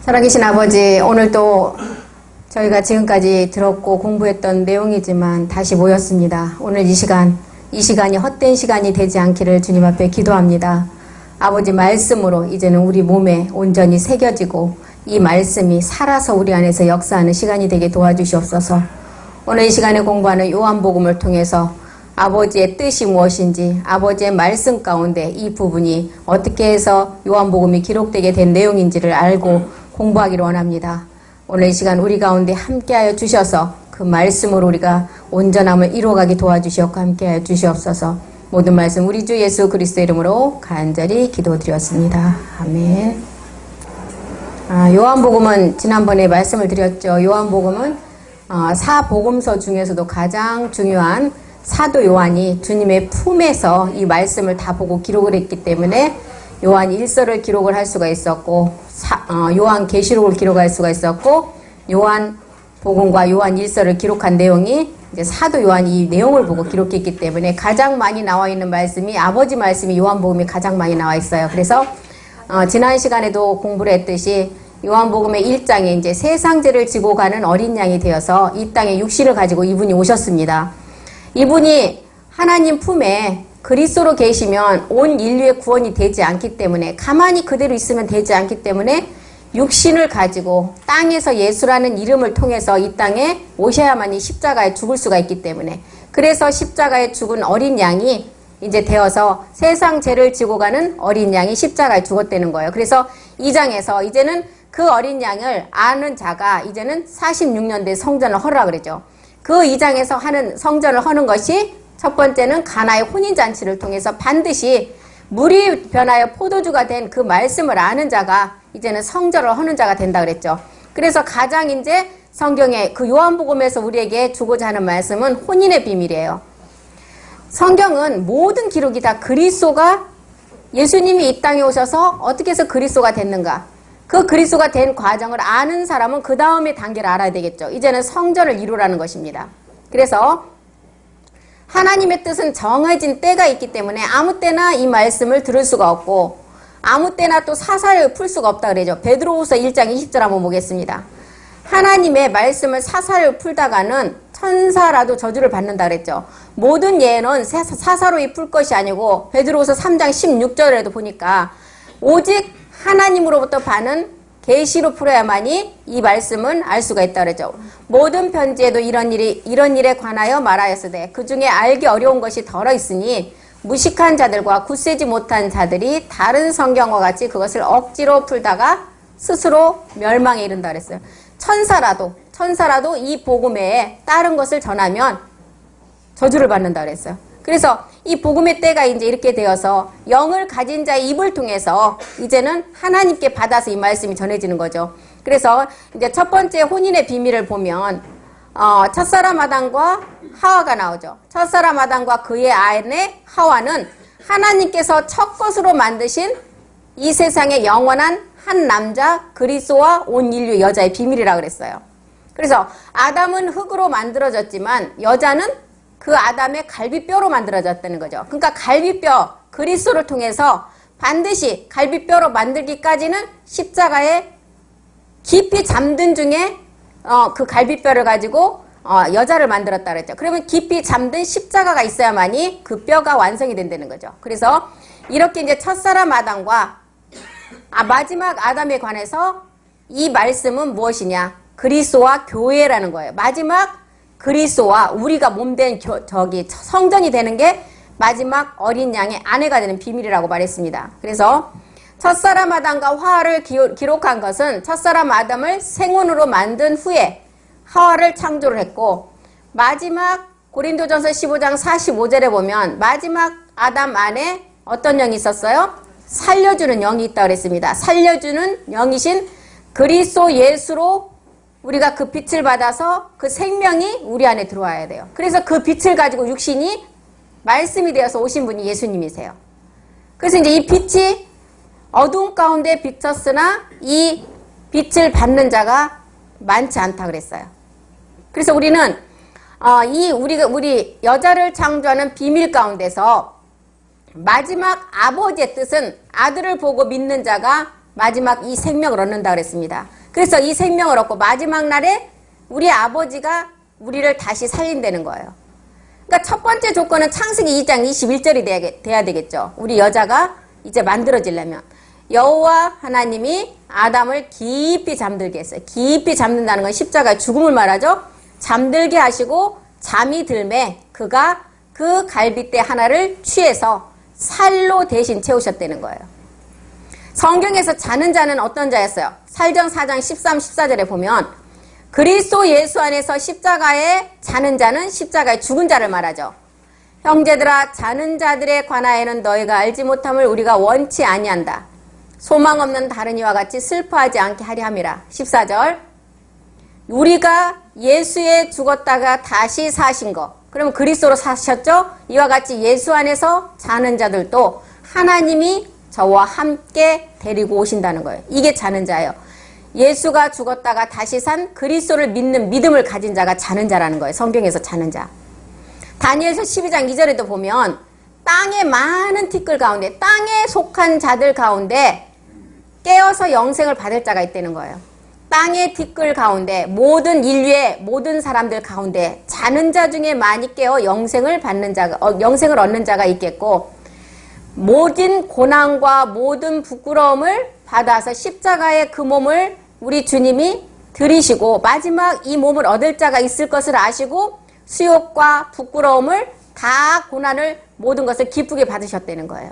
살아계신 아버지, 오늘도 저희가 지금까지 들었고 공부했던 내용이지만 다시 모였습니다. 오늘 이 시간이 헛된 시간이 되지 않기를 주님 앞에 기도합니다. 아버지 말씀으로 이제는 우리 몸에 온전히 새겨지고 이 말씀이 살아서 우리 안에서 역사하는 시간이 되게 도와주시옵소서. 오늘 이 시간에 공부하는 요한복음을 통해서 아버지의 뜻이 무엇인지, 아버지의 말씀 가운데 이 부분이 어떻게 해서 요한복음이 기록되게 된 내용인지를 알고 공부하기를 원합니다. 오늘 이 시간 우리 가운데 함께하여 주셔서 그 말씀으로 우리가 온전함을 이루어가게 도와주시옵고 함께하여 주시옵소서. 모든 말씀 우리 주 예수 그리스도 이름으로 간절히 기도드렸습니다. 아멘. 요한복음은 지난번에 말씀을 드렸죠. 요한복음은 사복음서 중에서도 가장 중요한 사도 요한이 주님의 품에서 이 말씀을 다 보고 기록을 했기 때문에 요한 1서를 기록을 할 수가 있었고 요한 계시록을 기록할 수가 있었고 요한 복음과 요한 1서를 기록한 내용이 이제 사도 요한이 이 내용을 보고 기록했기 때문에 가장 많이 나와 있는 말씀이 아버지 말씀이 요한복음이 가장 많이 나와 있어요. 그래서 지난 시간에도 공부를 했듯이 요한복음의 1장에 이제 세상 죄를 지고 가는 어린 양이 되어서 이 땅에 육신을 가지고 이분이 오셨습니다. 이분이 하나님 품에 그리스도로 계시면 온 인류의 구원이 되지 않기 때문에, 가만히 그대로 있으면 되지 않기 때문에 육신을 가지고 땅에서 예수라는 이름을 통해서 이 땅에 오셔야만이 십자가에 죽을 수가 있기 때문에, 그래서 십자가에 죽은 어린 양이 이제 되어서 세상 죄를 지고 가는 어린 양이 십자가에 죽었다는 거예요. 그래서 2장에서 이제는 그 어린 양을 아는 자가 이제는 46년대 성전을 허라 그러죠. 그 2장에서 하는 성전을 허는 것이 첫 번째는 가나의 혼인잔치를 통해서 반드시 물이 변하여 포도주가 된 그 말씀을 아는 자가 이제는 성전을 허는 자가 된다 그랬죠. 그래서 가장 이제 성경의 그 요한복음에서 우리에게 주고자 하는 말씀은 혼인의 비밀이에요. 성경은 모든 기록이 다 그리스도가, 예수님이 이 땅에 오셔서 어떻게 해서 그리스도가 됐는가, 그 그리스도가 된 과정을 아는 사람은 그 다음의 단계를 알아야 되겠죠. 이제는 성전을 이루라는 것입니다. 그래서 하나님의 뜻은 정해진 때가 있기 때문에 아무 때나 이 말씀을 들을 수가 없고 아무 때나 또 사사를 풀 수가 없다 그러죠. 베드로후서 1장 20절 한번 보겠습니다. 하나님의 말씀을 사사를 풀다가는 천사라도 저주를 받는다 그랬죠. 모든 예언은 사사로 풀 것이 아니고 베드로후서 3장 16절에도 보니까 오직 하나님으로부터 받는 계시로 풀어야만이 이 말씀은 알 수가 있다 그러죠. 모든 편지에도 이런 일에 관하여 말하였으되 그 중에 알기 어려운 것이 덜어 있으니 무식한 자들과 굳세지 못한 자들이 다른 성경과 같이 그것을 억지로 풀다가 스스로 멸망에 이른다 그랬어요. 천사라도 이 복음에 다른 것을 전하면 저주를 받는다 그랬어요. 그래서 이 복음의 때가 이제 이렇게 되어서 영을 가진 자의 입을 통해서 이제는 하나님께 받아서 이 말씀이 전해지는 거죠. 그래서 이제 첫 번째 혼인의 비밀을 보면 첫사람 아담과 하와가 나오죠. 첫사람 아담과 그의 아내 하와는 하나님께서 첫 것으로 만드신 이 세상의 영원한 한 남자 그리스도와 온 인류 여자의 비밀이라고 그랬어요. 그래서 아담은 흙으로 만들어졌지만 여자는 그 아담의 갈비뼈로 만들어졌다는 거죠. 그러니까 갈비뼈, 그리스도를 통해서 반드시 갈비뼈로 만들기까지는 십자가에 깊이 잠든 중에 그 갈비뼈를 가지고 여자를 만들었다 그랬죠. 그러면 깊이 잠든 십자가가 있어야만이 그 뼈가 완성이 된다는 거죠. 그래서 이렇게 이제 첫사람 아담과 마지막 아담에 관해서 이 말씀은 무엇이냐? 그리스도와 교회라는 거예요. 마지막 그리스도와 우리가 몸된 성전이 되는 게 마지막 어린 양의 아내가 되는 비밀이라고 말했습니다. 그래서 첫사람 아담과 하와를 기록한 것은 첫사람 아담을 생혼으로 만든 후에 하와를 창조를 했고, 마지막 고린도전서 15장 45절에 보면 마지막 아담 안에 어떤 영이 있었어요? 살려주는 영이 있다고 그랬습니다. 살려주는 영이신 그리스도 예수로 우리가 그 빛을 받아서 그 생명이 우리 안에 들어와야 돼요. 그래서 그 빛을 가지고 육신이 말씀이 되어서 오신 분이 예수님이세요. 그래서 이제 이 빛이 어두운 가운데 비쳤으나 이 빛을 받는 자가 많지 않다 그랬어요. 그래서 우리는 우리 여자를 창조하는 비밀 가운데서 마지막 아버지의 뜻은 아들을 보고 믿는 자가 마지막 이 생명을 얻는다 그랬습니다. 그래서 이 생명을 얻고 마지막 날에 우리 아버지가 우리를 다시 살린다는 거예요. 그러니까 첫 번째 조건은 창세기 2장 21절이 돼야 되겠죠. 우리 여자가 이제 만들어지려면. 여호와 하나님이 아담을 깊이 잠들게 했어요. 깊이 잠든다는 건 십자가의 죽음을 말하죠. 잠들게 하시고 잠이 들매 그가 그 갈빗대 하나를 취해서 살로 대신 채우셨다는 거예요. 성경에서 자는 자는 어떤 자였어요? 살전 4장 13, 14절에 보면 그리스도 예수 안에서 십자가에 자는 자는 십자가에 죽은 자를 말하죠. 형제들아 자는 자들에 관하여는 너희가 알지 못함을 우리가 원치 아니한다. 소망 없는 다른 이와 같이 슬퍼하지 않게 하려 함이라. 14절 우리가 예수에 죽었다가 다시 사신 것. 그러면 그리스도로 사셨죠? 이와 같이 예수 안에서 자는 자들도 하나님이 저와 함께 데리고 오신다는 거예요. 이게 자는 자예요. 예수가 죽었다가 다시 산 그리스도를 믿는 믿음을 가진 자가 자는 자라는 거예요. 성경에서 자는 자. 다니엘서 12장 2절에도 보면 땅의 많은 티끌 가운데 땅에 속한 자들 가운데 깨어서 영생을 받을 자가 있다는 거예요. 땅의 티끌 가운데 모든 인류의 모든 사람들 가운데 자는 자 중에 많이 깨어 영생을 받는 자가 영생을 얻는 자가 있겠고 모든 고난과 모든 부끄러움을 받아서 십자가의 그 몸을 우리 주님이 들이시고 마지막 이 몸을 얻을 자가 있을 것을 아시고 수욕과 부끄러움을 다 고난을 모든 것을 기쁘게 받으셨다는 거예요.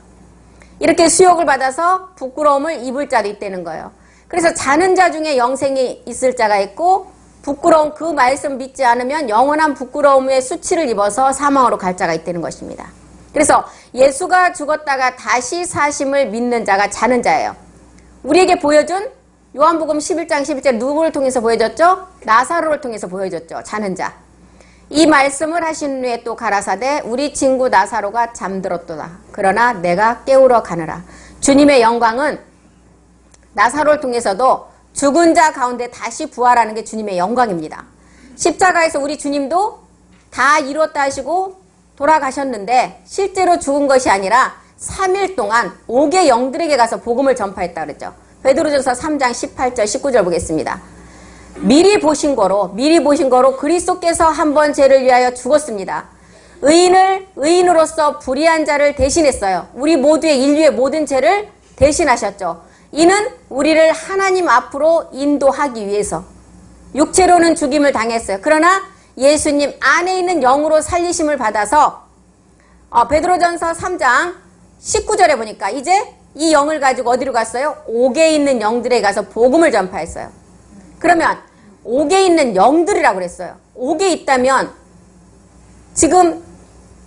이렇게 수욕을 받아서 부끄러움을 입을 자도 있다는 거예요. 그래서 자는 자 중에 영생이 있을 자가 있고 부끄러움 그 말씀 믿지 않으면 영원한 부끄러움의 수치를 입어서 사망으로 갈 자가 있다는 것입니다. 그래서 예수가 죽었다가 다시 사심을 믿는 자가 자는 자예요. 우리에게 보여준 요한복음 11장 11절 누구를 통해서 보여줬죠? 나사로를 통해서 보여줬죠. 자는 자. 이 말씀을 하신 후에 또 가라사대 우리 친구 나사로가 잠들었도다. 그러나 내가 깨우러 가느라. 주님의 영광은 나사로를 통해서도 죽은 자 가운데 다시 부활하는 게 주님의 영광입니다. 십자가에서 우리 주님도 다 이뤘다 하시고 돌아가셨는데 실제로 죽은 것이 아니라 3일 동안 5개 영들에게 가서 복음을 전파했다 그랬죠. 베드로전서 3장 18절 19절 보겠습니다. 미리 보신 거로 그리스도께서 한 번 죄를 위하여 죽었습니다. 의인으로서 불의한 자를 대신했어요. 우리 모두의 인류의 모든 죄를 대신하셨죠. 이는 우리를 하나님 앞으로 인도하기 위해서 육체로는 죽임을 당했어요. 그러나 예수님 안에 있는 영으로 살리심을 받아서 베드로전서 3장 19절에 보니까 이제 이 영을 가지고 어디로 갔어요? 옥에 있는 영들에 가서 복음을 전파했어요. 그러면 옥에 있는 영들이라고 그랬어요. 옥에 있다면 지금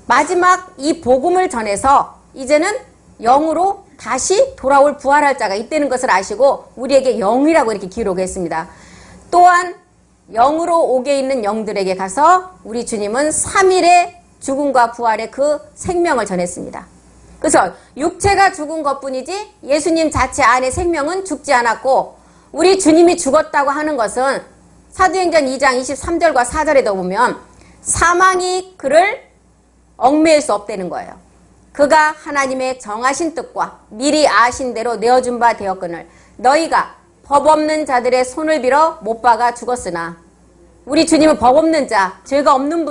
마지막 이 복음을 전해서 이제는 영으로 다시 돌아올 부활할 자가 있다는 것을 아시고 우리에게 영이라고 이렇게 기록했습니다. 또한 영으로 옥에 있는 영들에게 가서 우리 주님은 3일의 죽음과 부활의 그 생명을 전했습니다. 그래서 육체가 죽은 것뿐이지 예수님 자체 안에 생명은 죽지 않았고 우리 주님이 죽었다고 하는 것은 사도행전 2장 23절과 4절에도 보면 사망이 그를 얽매일 수 없다는 거예요. 그가 하나님의 정하신 뜻과 미리 아신 대로 내어준 바 되었거늘 너희가 법 없는 자들의 손을 빌어 못 박아 죽었으나 우리 주님은 법 없는 자, 죄가 없는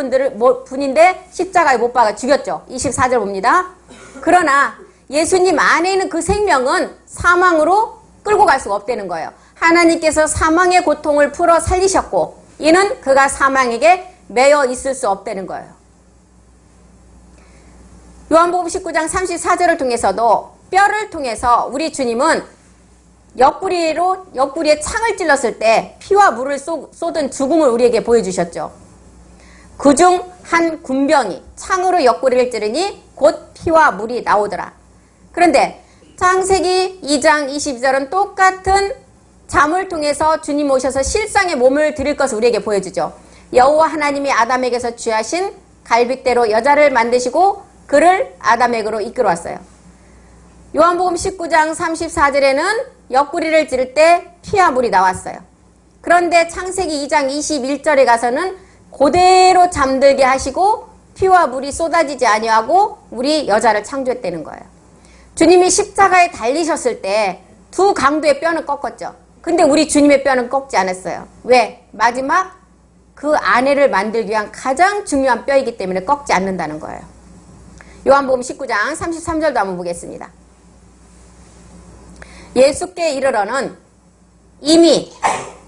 분인데 십자가에 못 박아 죽였죠. 24절 봅니다. 그러나 예수님 안에 있는 그 생명은 사망으로 끌고 갈 수가 없다는 거예요. 하나님께서 사망의 고통을 풀어 살리셨고 이는 그가 사망에게 매여 있을 수 없다는 거예요. 요한복음 19장 34절을 통해서도 뼈를 통해서 우리 주님은 옆구리에 창을 찔렀을 때 피와 물을 쏟은 죽음을 우리에게 보여주셨죠. 그중 한 군병이 창으로 옆구리를 찌르니 곧 피와 물이 나오더라. 그런데 창세기 2장 22절은 똑같은 잠을 통해서 주님 오셔서 실상의 몸을 드릴 것을 우리에게 보여주죠. 여호와 하나님이 아담에게서 취하신 갈빗대로 여자를 만드시고 그를 아담에게로 이끌어왔어요. 요한복음 19장 34절에는 옆구리를 찌를 때 피와 물이 나왔어요. 그런데 창세기 2장 21절에 가서는 그대로 잠들게 하시고 피와 물이 쏟아지지 아니하고 우리 여자를 창조했다는 거예요. 주님이 십자가에 달리셨을 때 두 강도의 뼈는 꺾었죠. 근데 우리 주님의 뼈는 꺾지 않았어요. 왜? 마지막 그 아내를 만들기 위한 가장 중요한 뼈이기 때문에 꺾지 않는다는 거예요. 요한복음 19장 33절도 한번 보겠습니다. 예수께 이르러는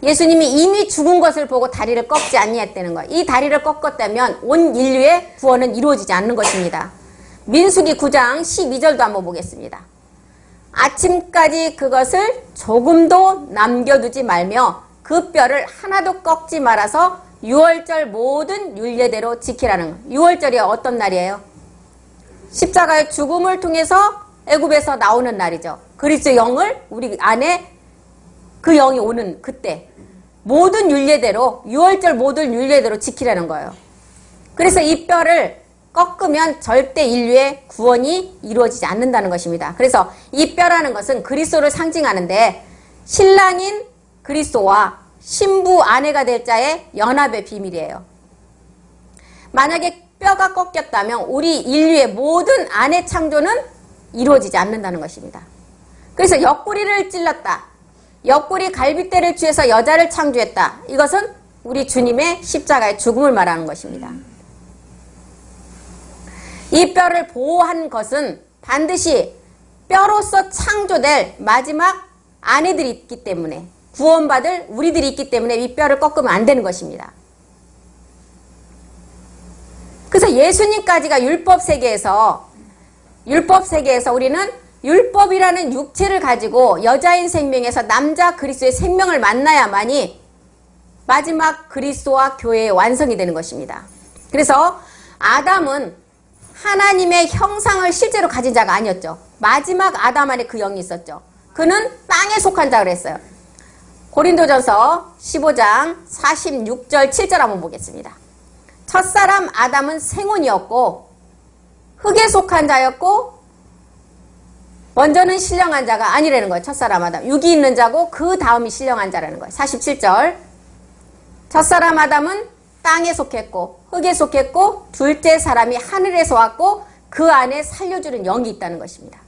예수님이 이미 죽은 것을 보고 다리를 꺾지 아니했다는 거예요. 이 다리를 꺾었다면 온 인류의 구원은 이루어지지 않는 것입니다. 민수기 9장 12절도 한번 보겠습니다. 아침까지 그것을 조금도 남겨두지 말며 그 뼈를 하나도 꺾지 말아서 유월절 모든 율례대로 지키라는 거예요. 유월절이 어떤 날이에요? 십자가의 죽음을 통해서 애굽에서 나오는 날이죠. 그리스도 영을 우리 안에 그 영이 오는 그때 모든 율례대로 유월절 모든 율례대로 지키라는 거예요. 그래서 이 뼈를 꺾으면 절대 인류의 구원이 이루어지지 않는다는 것입니다. 그래서 이 뼈라는 것은 그리스도를 상징하는데 신랑인 그리스도와 신부 아내가 될 자의 연합의 비밀이에요. 만약에 뼈가 꺾였다면 우리 인류의 모든 아내 창조는 이루어지지 않는다는 것입니다. 그래서 옆구리를 찔렀다. 옆구리 갈빗대를 취해서 여자를 창조했다. 이것은 우리 주님의 십자가의 죽음을 말하는 것입니다. 이 뼈를 보호한 것은 반드시 뼈로서 창조될 마지막 아내들이 있기 때문에 구원받을 우리들이 있기 때문에 이 뼈를 꺾으면 안 되는 것입니다. 그래서 예수님까지가 율법 세계에서 우리는 율법이라는 육체를 가지고 여자인 생명에서 남자 그리스도의 생명을 만나야만이 마지막 그리스도와 교회의 완성이 되는 것입니다. 그래서 아담은 하나님의 형상을 실제로 가진 자가 아니었죠. 마지막 아담 안에 그 영이 있었죠. 그는 땅에 속한 자를 했어요. 고린도전서 15장 46절 7절 한번 보겠습니다. 첫사람 아담은 생혼이었고 흙에 속한 자였고 먼저는 신령한 자가 아니라는 거예요. 첫사람 아담. 육이 있는 자고 그 다음이 신령한 자라는 거예요. 47절. 첫사람 아담은 땅에 속했고 흙에 속했고 둘째 사람이 하늘에서 왔고 그 안에 살려주는 영이 있다는 것입니다.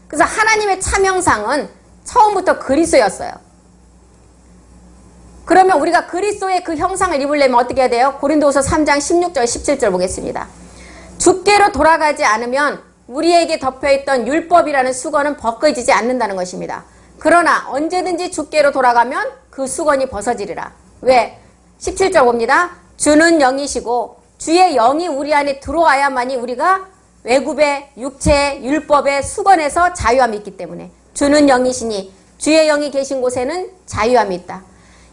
그래서 하나님의 참형상은 처음부터 그리스도였어요. 그러면 우리가 그리스도의 그 형상을 입으려면 어떻게 해야 돼요? 고린도후서 3장 16절 17절 보겠습니다. 주께로 돌아가지 않으면 우리에게 덮여있던 율법이라는 수건은 벗겨지지 않는다는 것입니다. 그러나 언제든지 주께로 돌아가면 그 수건이 벗어지리라. 왜? 17절 봅니다. 주는 영이시고 주의 영이 우리 안에 들어와야만이 우리가 외굽의 육체의 율법의 수건에서 자유함이 있기 때문에 주는 영이시니 주의 영이 계신 곳에는 자유함이 있다.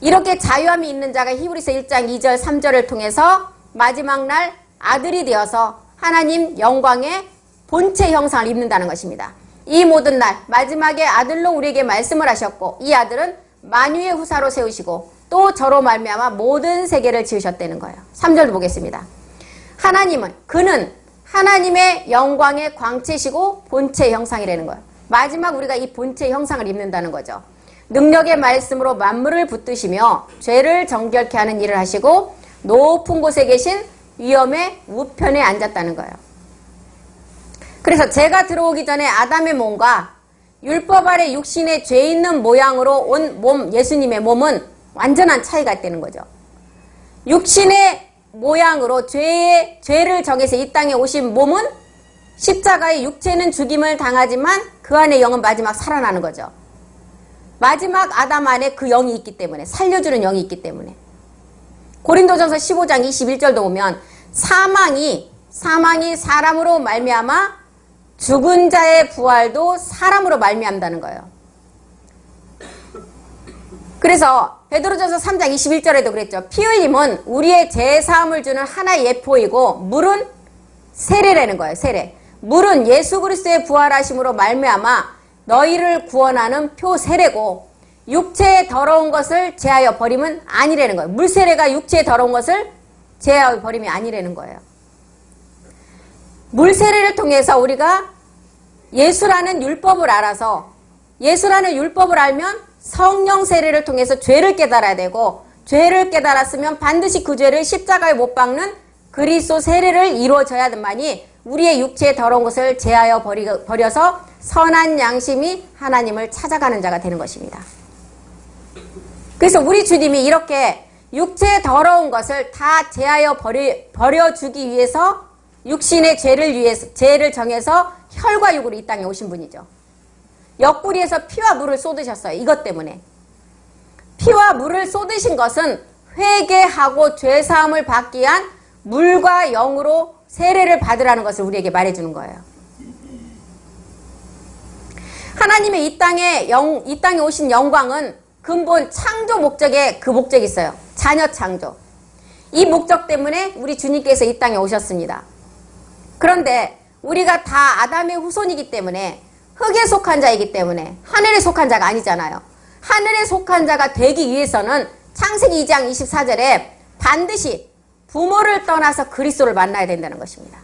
이렇게 자유함이 있는 자가 히브리서 1장 2절 3절을 통해서 마지막 날 아들이 되어서 하나님 영광의 본체 형상을 입는다는 것입니다. 이 모든 날 마지막에 아들로 우리에게 말씀을 하셨고 이 아들은 만유의 후사로 세우시고 또 저로 말미암아 모든 세계를 지으셨다는 거예요. 3절 보겠습니다. 그는 하나님의 영광의 광채시고 본체 형상이라는 거예요. 마지막 우리가 이 본체 형상을 입는다는 거죠. 능력의 말씀으로 만물을 붙드시며 죄를 정결케 하는 일을 하시고 높은 곳에 계신 위엄의 우편에 앉았다는 거예요. 그래서 제가 들어오기 전에 아담의 몸과 율법 아래 육신의 죄 있는 모양으로 온 몸, 예수님의 몸은 완전한 차이가 있다는 거죠. 육신의 모양으로 죄를 정해서 이 땅에 오신 몸은 십자가의 육체는 죽임을 당하지만 그 안에 영은 마지막 살아나는 거죠. 마지막 아담 안에 그 영이 있기 때문에 살려주는 영이 있기 때문에 고린도전서 15장 21절도 보면 사망이 사람으로 말미암아 죽은 자의 부활도 사람으로 말미암다는 거예요. 그래서 베드로전서 3장 21절에도 그랬죠. 피 흘림은 우리의 죄사함을 주는 하나의 예표이고 물은 세례라는 거예요. 세례. 물은 예수 그리스도의 부활하심으로 말미암아 너희를 구원하는 표 세례고 육체의 더러운 것을 제하여 버림은 아니라는 거예요. 물 세례가 육체의 더러운 것을 제하여 버림이 아니라는 거예요. 물 세례를 통해서 우리가 예수라는 율법을 알아서 예수라는 율법을 알면 성령 세례를 통해서 죄를 깨달아야 되고 죄를 깨달았으면 반드시 그 죄를 십자가에 못 박는 그리스도 세례를 이루어져야만이 우리의 육체의 더러운 것을 제하여 버려서 선한 양심이 하나님을 찾아가는 자가 되는 것입니다. 그래서 우리 주님이 이렇게 육체의 더러운 것을 다 제하여 버려주기 위해서 육신의 죄를 정해서 혈과 육으로 이 땅에 오신 분이죠. 옆구리에서 피와 물을 쏟으셨어요. 이것 때문에. 피와 물을 쏟으신 것은 회개하고 죄사함을 받기 위한 물과 영으로 세례를 받으라는 것을 우리에게 말해주는 거예요. 하나님의 이 땅에 오신 영광은 근본 창조 목적에 그 목적이 있어요. 자녀 창조. 이 목적 때문에 우리 주님께서 이 땅에 오셨습니다. 그런데 우리가 다 아담의 후손이기 때문에 흙에 속한 자이기 때문에 하늘에 속한 자가 아니잖아요. 하늘에 속한 자가 되기 위해서는 창세기 2장 24절에 반드시 부모를 떠나서 그리스도를 만나야 된다는 것입니다.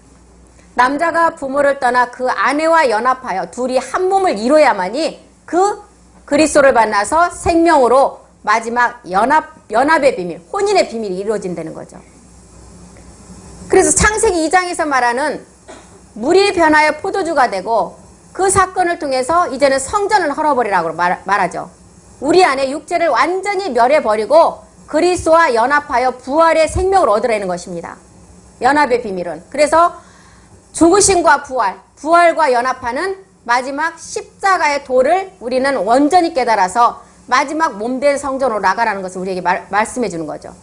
남자가 부모를 떠나 그 아내와 연합하여 둘이 한 몸을 이뤄야만이 그 그리스도를 만나서 생명으로 마지막 연합의 비밀, 혼인의 비밀이 이루어진다는 거죠. 그래서 창세기 2장에서 말하는 물이 변하여 포도주가 되고 그 사건을 통해서 이제는 성전을 헐어버리라고 말하죠. 우리 안에 육체를 완전히 멸해버리고 그리스도와 연합하여 부활의 생명을 얻으라는 것입니다. 연합의 비밀은. 그래서 죽으심과 부활과 연합하는 마지막 십자가의 도를 우리는 온전히 깨달아서 마지막 몸된 성전으로 나가라는 것을 우리에게 말씀해 주는 거죠.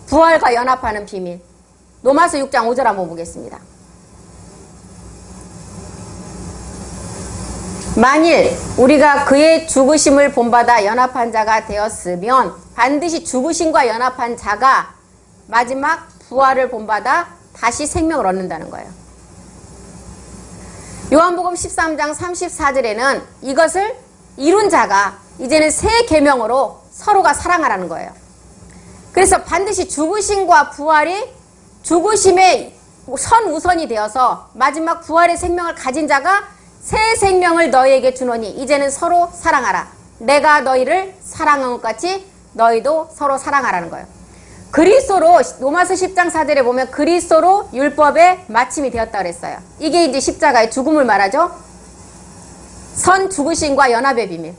부활과 연합하는 비밀. 로마서 6장 5절 한번 보겠습니다. 만일 우리가 그의 죽으심을 본받아 연합한 자가 되었으면 반드시 죽으심과 연합한 자가 마지막 부활을 본받아 다시 생명을 얻는다는 거예요. 요한복음 13장 34절에는 이것을 이룬 자가 이제는 새 계명으로 서로가 사랑하라는 거예요. 그래서 반드시 죽으심과 부활이 죽으심의 선우선이 되어서 마지막 부활의 생명을 가진 자가 새 생명을 너희에게 주노니 이제는 서로 사랑하라. 내가 너희를 사랑한 것 같이 너희도 서로 사랑하라는 거예요. 그리스도로 로마서 10장 4절에 보면 그리스도로 율법의 마침이 되었다 그랬어요. 이게 이제 십자가의 죽음을 말하죠. 선 죽으심과 연합의 비밀.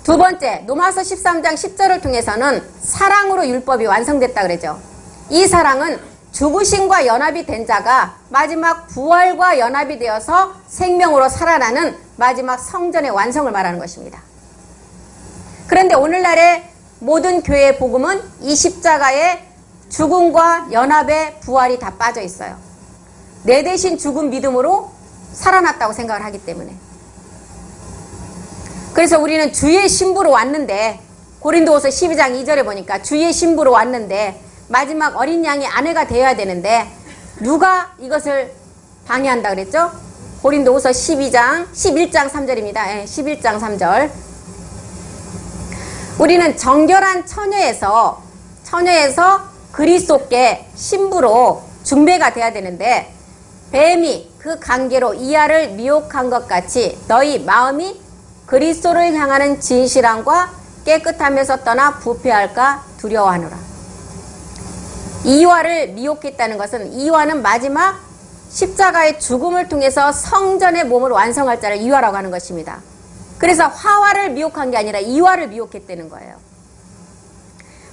두 번째, 로마서 13장 10절을 통해서는 사랑으로 율법이 완성됐다 그러죠. 이 사랑은 죽으심과 연합이 된 자가 마지막 부활과 연합이 되어서 생명으로 살아나는 마지막 성전의 완성을 말하는 것입니다. 그런데 오늘날의 모든 교회의 복음은 이 십자가의 죽음과 연합의 부활이 다 빠져 있어요. 내 대신 죽은 믿음으로 살아났다고 생각을 하기 때문에. 그래서 우리는 주의 신부로 왔는데 고린도후서 12장 2절에 보니까 주의 신부로 왔는데 마지막 어린 양의 아내가 되어야 되는데 누가 이것을 방해한다 그랬죠? 고린도후서 11장 3절입니다. 11장 3절. 우리는 정결한 처녀에서 그리스도께 신부로 중배가 돼야 되는데 뱀이 그 관계로 이하를 미혹한 것 같이 너희 마음이 그리스도를 향하는 진실함과 깨끗함에서 떠나 부패할까 두려워하노라. 이화를 미혹했다는 것은 이화는 마지막 십자가의 죽음을 통해서 성전의 몸을 완성할 자를 이화라고 하는 것입니다. 그래서 화화를 미혹한 게 아니라 이화를 미혹했다는 거예요.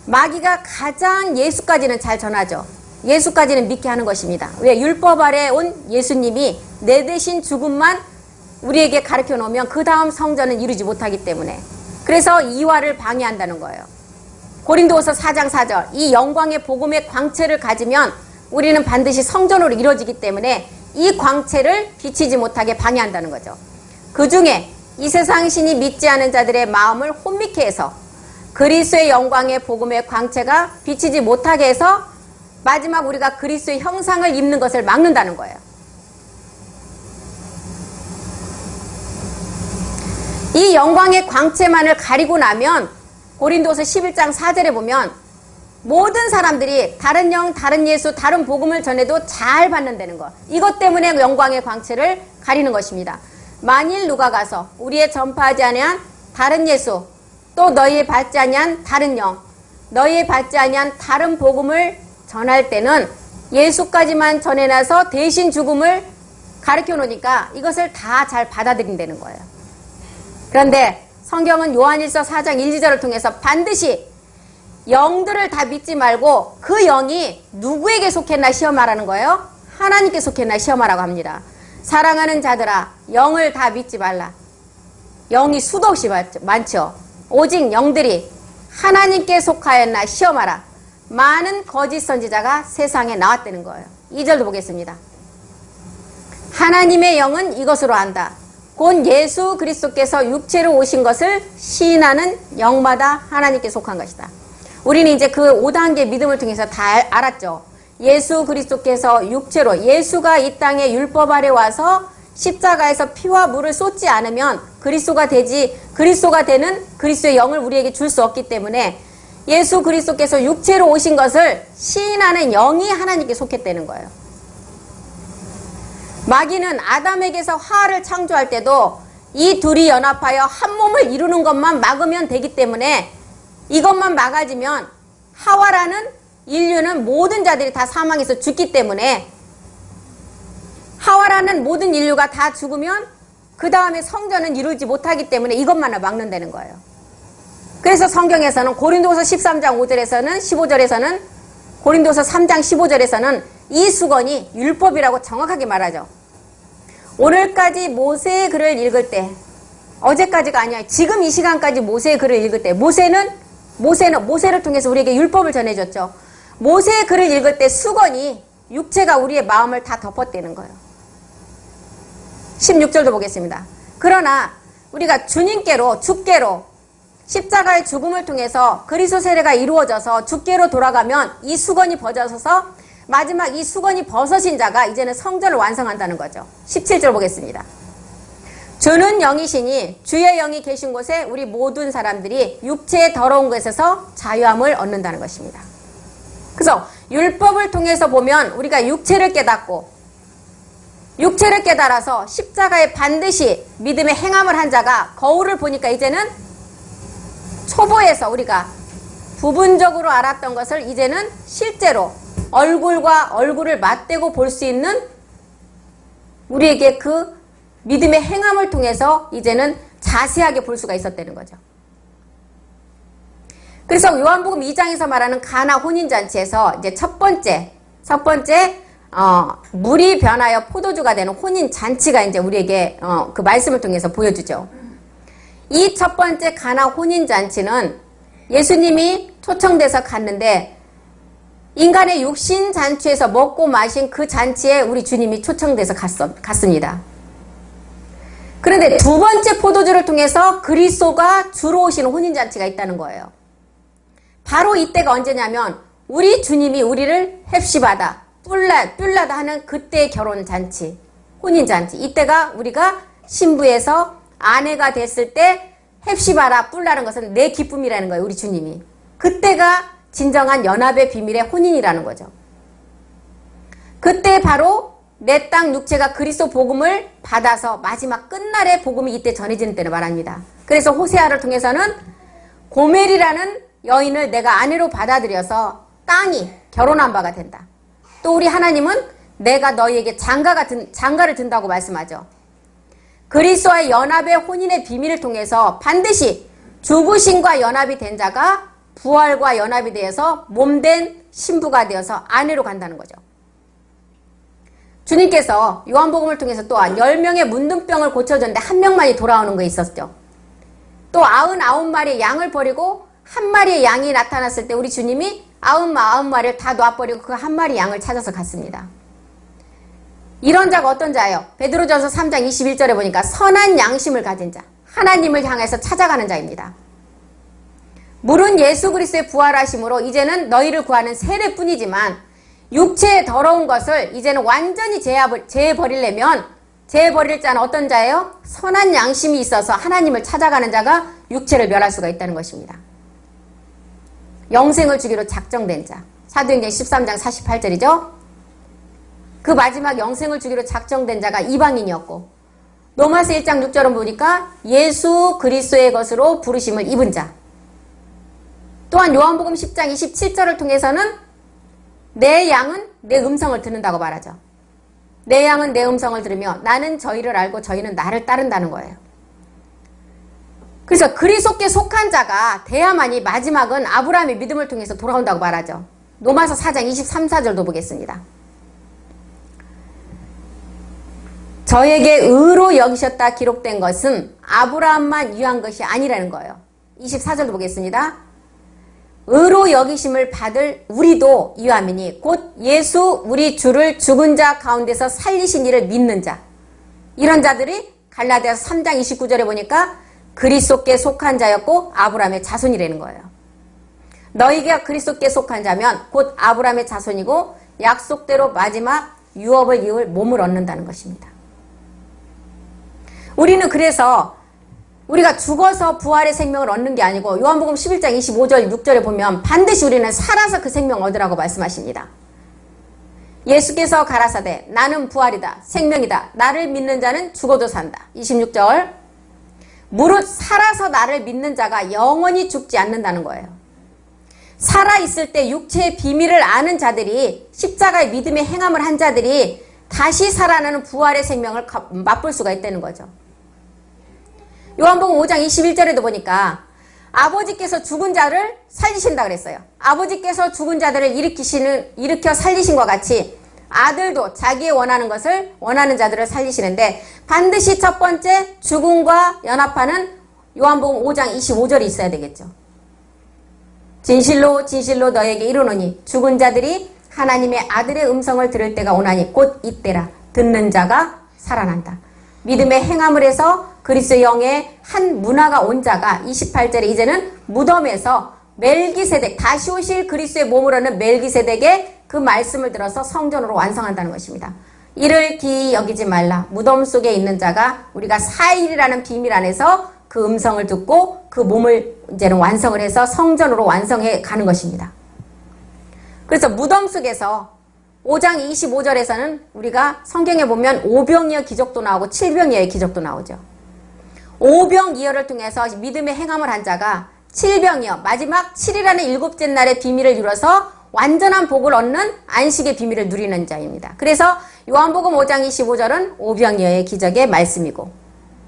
마귀가 가장 예수까지는 잘 전하죠. 예수까지는 믿게 하는 것입니다. 왜? 율법 아래 온 예수님이 내 대신 죽음만 우리에게 가르쳐 놓으면 그 다음 성전은 이루지 못하기 때문에. 그래서 이화를 방해한다는 거예요. 고린도후서 4장 4절. 이 영광의 복음의 광채를 가지면 우리는 반드시 성전으로 이루어지기 때문에 이 광채를 비치지 못하게 방해한다는 거죠. 그 중에 이 세상 신이 믿지 않은 자들의 마음을 혼미케 해서 그리스도의 영광의 복음의 광채가 비치지 못하게 해서 마지막 우리가 그리스도의 형상을 입는 것을 막는다는 거예요. 이 영광의 광채만을 가리고 나면 고린도서 11장 4절에 보면 모든 사람들이 다른 영, 다른 예수, 다른 복음을 전해도 잘 받는다는 것. 이것 때문에 영광의 광채를 가리는 것입니다. 만일 누가 가서 우리의 전파하지 아니한 다른 예수, 또 너희의 받지 아니한 다른 영, 너희의 받지 아니한 다른 복음을 전할 때는 예수까지만 전해놔서 대신 죽음을 가르쳐 놓으니까 이것을 다 잘 받아들인다는 거예요. 그런데 성경은 요한일서 4장 1, 2절을 통해서 반드시 영들을 다 믿지 말고 그 영이 누구에게 속했나 시험하라는 거예요. 하나님께 속했나 시험하라고 합니다. 사랑하는 자들아, 영을 다 믿지 말라. 영이 수도 없이 많죠. 오직 영들이 하나님께 속하였나 시험하라. 많은 거짓 선지자가 세상에 나왔다는 거예요. 2절도 보겠습니다. 하나님의 영은 이것으로 안다. 곧 예수 그리스도께서 육체로 오신 것을 시인하는 영마다 하나님께 속한 것이다. 우리는 이제 그 5단계 믿음을 통해서 다 알았죠. 예수 그리스도께서 육체로, 예수가 이 땅에 율법 아래 와서 십자가에서 피와 물을 쏟지 않으면 그리스도가 되는 그리스도의 영을 우리에게 줄 수 없기 때문에 예수 그리스도께서 육체로 오신 것을 시인하는 영이 하나님께 속했다는 거예요. 마귀는 아담에게서 하와를 창조할 때도 이 둘이 연합하여 한 몸을 이루는 것만 막으면 되기 때문에 이것만 막아지면 하와라는 인류는 모든 자들이 다 사망해서 죽기 때문에 하와라는 모든 인류가 다 죽으면 그 다음에 성전은 이루지 못하기 때문에 이것만을 막는다는 거예요. 그래서 성경에서는 고린도서 13장 5절에서는 15절에서는 고린도서 3장 15절에서는 이 수건이 율법이라고 정확하게 말하죠. 오늘까지 모세의 글을 읽을 때, 어제까지가 아니야. 지금 이 시간까지 모세의 글을 읽을 때, 모세를 통해서 우리에게 율법을 전해줬죠. 모세의 글을 읽을 때 수건이 육체가 우리의 마음을 다 덮었다는 거예요. 16절도 보겠습니다. 그러나 우리가 주님께로, 주께로 십자가의 죽음을 통해서 그리스도 세례가 이루어져서 주께로 돌아가면 이 수건이 벗어져서 마지막 이 수건이 벗어진 자가 이제는 성전을 완성한다는 거죠. 17절 보겠습니다. 주는 영이시니 주의 영이 계신 곳에 우리 모든 사람들이 육체의 더러운 것에서 자유함을 얻는다는 것입니다. 그래서 율법을 통해서 보면 우리가 육체를 깨닫고 육체를 깨달아서 십자가에 반드시 믿음의 행함을 한 자가 거울을 보니까 이제는 초보에서 우리가 부분적으로 알았던 것을 이제는 실제로 얼굴과 얼굴을 맞대고 볼 수 있는 우리에게 그 믿음의 행함을 통해서 이제는 자세하게 볼 수가 있었다는 거죠. 그래서 요한복음 2장에서 말하는 가나 혼인잔치에서 이제 첫 번째 물이 변하여 포도주가 되는 혼인잔치가 이제 우리에게 그 말씀을 통해서 보여주죠. 이 첫 번째 가나 혼인잔치는 예수님이 초청돼서 갔는데 인간의 육신 잔치에서 먹고 마신 그 잔치에 우리 주님이 초청돼서 갔습니다. 그런데 두 번째 포도주를 통해서 그리스도가 주로 오시는 혼인잔치가 있다는 거예요. 바로 이때가 언제냐면 우리 주님이 우리를 헵시바다, 뿔라다 하는 그때의 결혼잔치, 혼인잔치. 이때가 우리가 신부에서 아내가 됐을 때 헵시바라 뿔라는 것은 내 기쁨이라는 거예요. 우리 주님이. 그때가 진정한 연합의 비밀의 혼인이라는 거죠. 그때 바로 내 땅 육체가 그리스도 복음을 받아서 마지막 끝날의 복음이 이때 전해지는 때를 말합니다. 그래서 호세아를 통해서는 고멜이라는 여인을 내가 아내로 받아들여서 땅이 결혼한 바가 된다. 또 우리 하나님은 내가 너희에게 장가를 든다고 말씀하죠. 그리스도와의 연합의 혼인의 비밀을 통해서 반드시 죽으심과 연합이 된 자가 부활과 연합이 되어서 몸된 신부가 되어서 아내로 간다는 거죠. 주님께서 요한복음을 통해서 또한 10명의 문둥병을 고쳐줬는데 한 명만이 돌아오는 거 있었죠. 또 99마리의 양을 버리고 한 마리의 양이 나타났을 때 우리 주님이 99마리를 다 놔버리고 그 한 마리 양을 찾아서 갔습니다. 이런 자가 어떤 자예요? 베드로전서 3장 21절에 보니까 선한 양심을 가진 자, 하나님을 향해서 찾아가는 자입니다. 물은 예수 그리스도의 부활하심으로 이제는 너희를 구하는 세례뿐이지만 육체의 더러운 것을 이제는 완전히 제해버리려면 제해버릴 자는 어떤 자예요? 선한 양심이 있어서 하나님을 찾아가는 자가 육체를 멸할 수가 있다는 것입니다. 영생을 주기로 작정된 자. 사도행전 13장 48절이죠. 그 마지막 영생을 주기로 작정된 자가 이방인이었고 로마서 1장 6절은 보니까 예수 그리스도의 것으로 부르심을 입은 자. 또한 요한복음 10장 27절을 통해서는 내 양은 내 음성을 듣는다고 말하죠. 내 양은 내 음성을 들으며 나는 저희를 알고 저희는 나를 따른다는 거예요. 그래서 그리스도께 속한 자가 돼야만이 마지막은 아브라함의 믿음을 통해서 돌아온다고 말하죠. 로마서 4장 23, 4절도 보겠습니다. 저에게 의로 여기셨다 기록된 것은 아브라함만 유한 것이 아니라는 거예요. 24절도 보겠습니다. 의로 여기심을 받을 우리도 유함이니 곧 예수 우리 주를 죽은 자 가운데서 살리신 이를 믿는 자. 이런 자들이 갈라디아서 3장 29절에 보니까 그리스도께 속한 자였고 아브라함의 자손이라는 거예요. 너희가 그리스도께 속한 자면 곧 아브라함의 자손이고 약속대로 마지막 유업을 이을 몸을 얻는다는 것입니다. 우리는 그래서 우리가 죽어서 부활의 생명을 얻는 게 아니고 요한복음 11장 25절 6절에 보면 반드시 우리는 살아서 그 생명을 얻으라고 말씀하십니다. 예수께서 가라사대 나는 부활이다 생명이다 나를 믿는 자는 죽어도 산다. 26절 무릇 살아서 나를 믿는 자가 영원히 죽지 않는다는 거예요. 살아있을 때 육체의 비밀을 아는 자들이 십자가의 믿음의 행함을 한 자들이 다시 살아나는 부활의 생명을 맛볼 수가 있다는 거죠. 요한복음 5장 21절에도 보니까 아버지께서 죽은 자를 살리신다 그랬어요. 아버지께서 죽은 자들을 일으켜 살리신 것 같이 아들도 자기의 원하는 것을 원하는 자들을 살리시는데 반드시 첫 번째 죽음과 연합하는 요한복음 5장 25절이 있어야 되겠죠. 진실로 진실로 너에게 이르노니 죽은 자들이 하나님의 아들의 음성을 들을 때가 오나니 곧 이때라. 듣는 자가 살아난다. 믿음의 행함을 해서 그리스도의 영의 한 문화가 온 자가 28절에 이제는 무덤에서 멜기세덱 다시 오실 그리스도의 몸을 얻는 멜기세덱의 그 말씀을 들어서 성전으로 완성한다는 것입니다. 이를 기이 여기지 말라. 무덤 속에 있는 자가 우리가 사일이라는 비밀 안에서 그 음성을 듣고 그 몸을 이제는 완성을 해서 성전으로 완성해 가는 것입니다. 그래서 무덤 속에서 5장 25절에서는 우리가 성경에 보면 오병이어 기적도 나오고 칠병이어의 기적도 나오죠. 오병이어를 통해서 믿음의 행함을 한 자가 칠병이어 마지막 7이라는 일곱째 날의 비밀을 이뤄서 완전한 복을 얻는 안식의 비밀을 누리는 자입니다. 그래서 요한복음 5장 25절은 오병이어의 기적의 말씀이고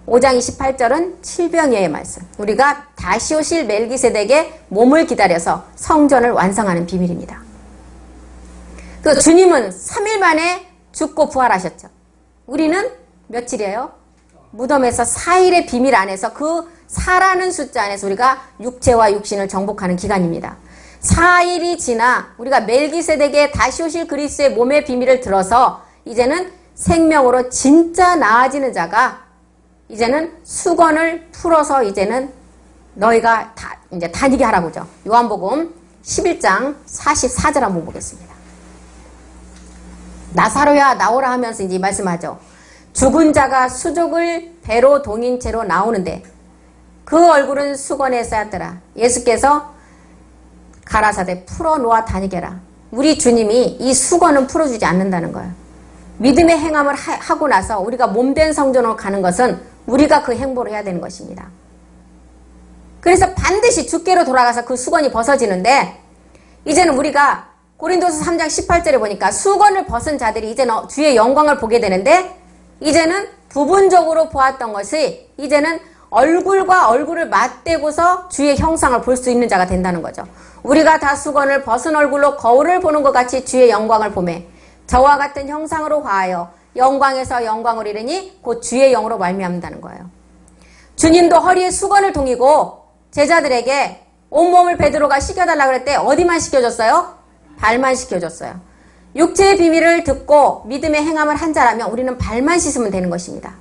5장 28절은 칠병이어의 말씀. 우리가 다시 오실 멜기세덱의 몸을 기다려서 성전을 완성하는 비밀입니다. 그 주님은 3일 만에 죽고 부활하셨죠. 우리는 며칠이에요? 무덤에서 4일의 비밀 안에서 그 4라는 숫자 안에서 우리가 육체와 육신을 정복하는 기간입니다. 4일이 지나 우리가 멜기세덱의 다시 오실 그리스도의 몸의 비밀을 들어서 이제는 생명으로 진짜 나아지는 자가 이제는 수건을 풀어서 이제는 너희가 이제 다니게 하라고 하죠. 요한복음 11장 44절 한번 보겠습니다. 나사로야 나오라 하면서 이제 말씀하죠. 죽은 자가 수족을 배로 동인 채로 나오는데 그 얼굴은 수건에 쌓였더라. 예수께서 가라사대 풀어놓아 다니게라. 우리 주님이 이 수건은 풀어주지 않는다는 거예요. 믿음의 행함을 하고 나서 우리가 몸된 성전으로 가는 것은 우리가 그 행보를 해야 되는 것입니다. 그래서 반드시 주께로 돌아가서 그 수건이 벗어지는데 이제는 우리가 고린도서 3장 18절에 보니까 수건을 벗은 자들이 이제는 주의 영광을 보게 되는데 이제는 부분적으로 보았던 것이 이제는 얼굴과 얼굴을 맞대고서 주의 형상을 볼 수 있는 자가 된다는 거죠. 우리가 다 수건을 벗은 얼굴로 거울을 보는 것 같이 주의 영광을 보매 저와 같은 형상으로 화하여 영광에서 영광을 이르니 곧 주의 영으로 말미암는다는 거예요. 주님도 허리에 수건을 동이고 제자들에게 온몸을 베드로가 씻겨달라고 그럴 때 어디만 씻겨줬어요? 발만 씻겨줬어요. 육체의 비밀을 듣고 믿음의 행함을 한 자라면 우리는 발만 씻으면 되는 것입니다.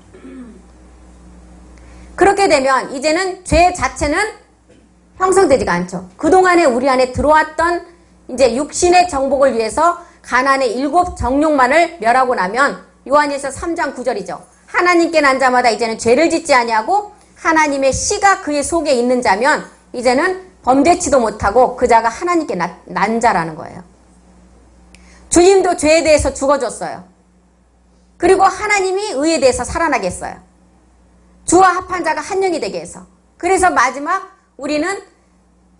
그렇게 되면 이제는 죄 자체는 형성되지가 않죠. 그동안에 우리 안에 들어왔던 이제 육신의 정복을 위해서 가나안의 7 정욕만을 멸하고 나면 요한일서 3장 9절이죠. 하나님께 난 자마다 이제는 죄를 짓지 아니하고 하나님의 씨가 그의 속에 있는 자면 이제는 범죄치도 못하고 그 자가 하나님께 난 자라는 거예요. 주님도 죄에 대해서 죽어줬어요. 그리고 하나님이 의에 대해서 살아나게 했어요. 주와 합한 자가 한 영이 되게 해서. 그래서 마지막 우리는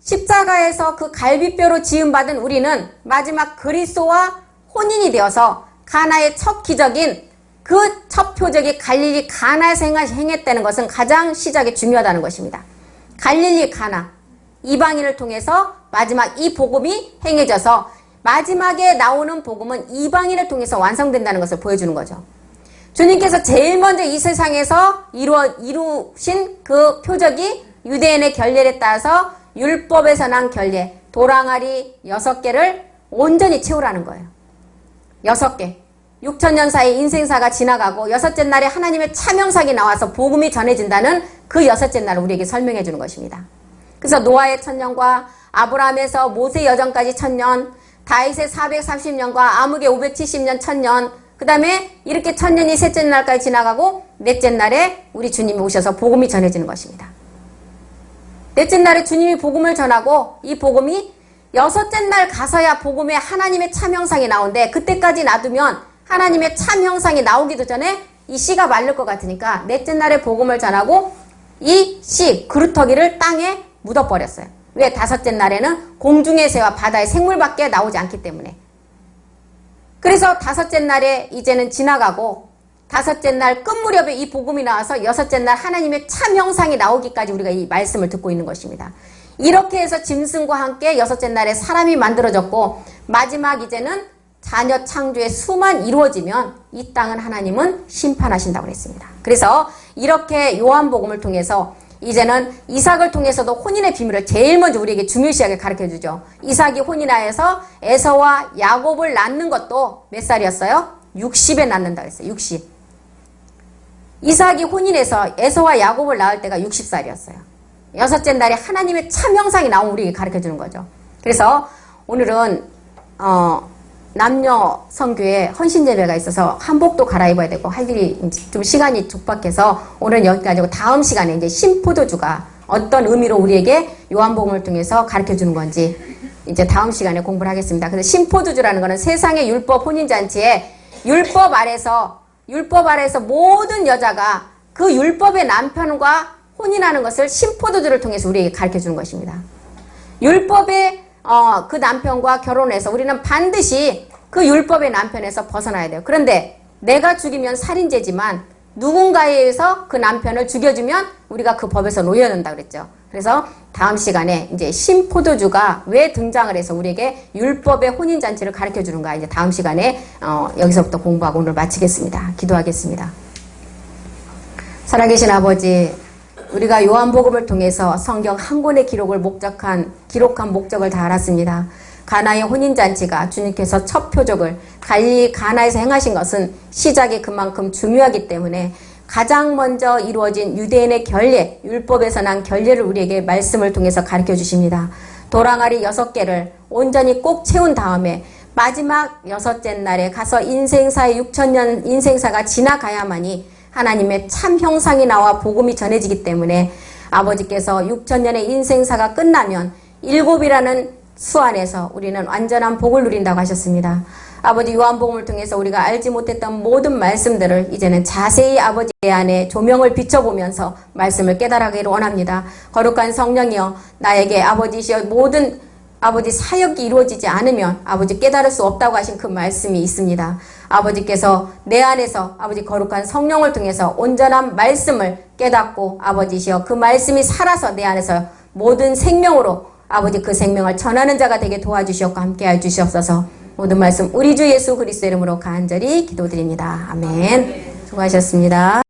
십자가에서 그 갈비뼈로 지음받은 우리는 마지막 그리스도와 혼인이 되어서 가나의 첫 기적인 그 첫 표적이 갈릴리 가나에서 행했다는 것은 가장 시작이 중요하다는 것입니다. 갈릴리 가나 이방인을 통해서 마지막 이 복음이 행해져서 마지막에 나오는 복음은 이방인을 통해서 완성된다는 것을 보여주는 거죠. 주님께서 제일 먼저 이 세상에서 이루신 그 표적이 유대인의 결례에 따라서 율법에서 난 결례, 도랑아리 6개를 온전히 채우라는 거예요. 6개. 6천년 사이 인생사가 지나가고 여섯째 날에 하나님의 차명상이 나와서 복음이 전해진다는 그 여섯째 날을 우리에게 설명해 주는 것입니다. 그래서 노아의 1000년과 아브라함에서 모세 여정까지 1000년, 다윗의 430년과 아묵의 570년 1000년, 그 다음에 이렇게 1000년이 셋째 날까지 지나가고 넷째 날에 우리 주님이 오셔서 복음이 전해지는 것입니다. 넷째 날에 주님이 복음을 전하고 이 복음이 여섯째 날 가서야 복음에 하나님의 참형상이 나오는데 그때까지 놔두면 하나님의 참형상이 나오기도 전에 이 씨가 마를 것 같으니까 넷째 날에 복음을 전하고 이 씨, 그루터기를 땅에 묻어버렸어요. 왜? 다섯째 날에는 공중의 새와 바다의 생물밖에 나오지 않기 때문에. 그래서 다섯째 날에 이제는 지나가고 다섯째 날 끝 무렵에 이 복음이 나와서 여섯째 날 하나님의 참 형상이 나오기까지 우리가 이 말씀을 듣고 있는 것입니다. 이렇게 해서 짐승과 함께 여섯째 날에 사람이 만들어졌고 마지막 이제는 자녀 창조의 수만 이루어지면 이 땅은 하나님은 심판하신다고 그랬습니다. 그래서 이렇게 요한복음을 통해서 이제는 이삭을 통해서도 혼인의 비밀을 제일 먼저 우리에게 중요시하게 가르쳐주죠. 이삭이 혼인하여서 에서와 야곱을 낳는 것도 몇 살이었어요? 60에 낳는다 그랬어요. 60. 이삭이 혼인해서 에서와 야곱을 낳을 때가 60살이었어요. 여섯째 날에 하나님의 참 형상이 나오면 우리에게 가르쳐주는 거죠. 그래서 오늘은 남녀 선교에 헌신 예배가 있어서 한복도 갈아입어야 되고 할 일이 좀 시간이 촉박해서 오늘은 여기까지고 다음 시간에 이제 신포도주가 어떤 의미로 우리에게 요한복음을 통해서 가르쳐 주는 건지 이제 다음 시간에 공부를 하겠습니다. 그래서 신포도주라는 거는 세상의 율법 혼인잔치에 율법 아래서 모든 여자가 그 율법의 남편과 혼인하는 것을 신포도주를 통해서 우리에게 가르쳐 주는 것입니다. 율법의 그 남편과 결혼해서 우리는 반드시 그 율법의 남편에서 벗어나야 돼요. 그런데 내가 죽이면 살인죄지만 누군가에 의해서 그 남편을 죽여주면 우리가 그 법에서 놓여낸다 그랬죠. 그래서 다음 시간에 이제 신포도주가 왜 등장을 해서 우리에게 율법의 혼인잔치를 가르쳐 주는가 이제 다음 시간에 여기서부터 공부하고 오늘 마치겠습니다. 기도하겠습니다. 살아계신 아버지, 우리가 요한복음을 통해서 성경 한 권의 기록한 목적을 다 알았습니다. 가나의 혼인잔치가 주님께서 첫 표적을 갈릴리 가나에서 행하신 것은 시작이 그만큼 중요하기 때문에 가장 먼저 이루어진 유대인의 결례, 율법에서 난 결례를 우리에게 말씀을 통해서 가르쳐 주십니다. 도랑아리 6개를 온전히 꼭 채운 다음에 마지막 여섯째 날에 가서 인생사의 6천년 인생사가 지나가야만이 하나님의 참 형상이 나와 복음이 전해지기 때문에 아버지께서 6천년의 인생사가 끝나면 7이라는 수 안에서 우리는 완전한 복을 누린다고 하셨습니다. 아버지 요한복음을 통해서 우리가 알지 못했던 모든 말씀들을 이제는 자세히 아버지 안에 조명을 비춰보면서 말씀을 깨달아가기를 원합니다. 거룩한 성령이여 나에게 아버지시여 모든 아버지 사역이 이루어지지 않으면 아버지 깨달을 수 없다고 하신 그 말씀이 있습니다. 아버지께서 내 안에서 아버지 거룩한 성령을 통해서 온전한 말씀을 깨닫고 아버지시여 그 말씀이 살아서 내 안에서 모든 생명으로 아버지 그 생명을 전하는 자가 되게 도와주시옵고 함께해 주시옵소서. 모든 말씀 우리 주 예수 그리스도 이름으로 간절히 기도드립니다. 아멘. 수고하셨습니다.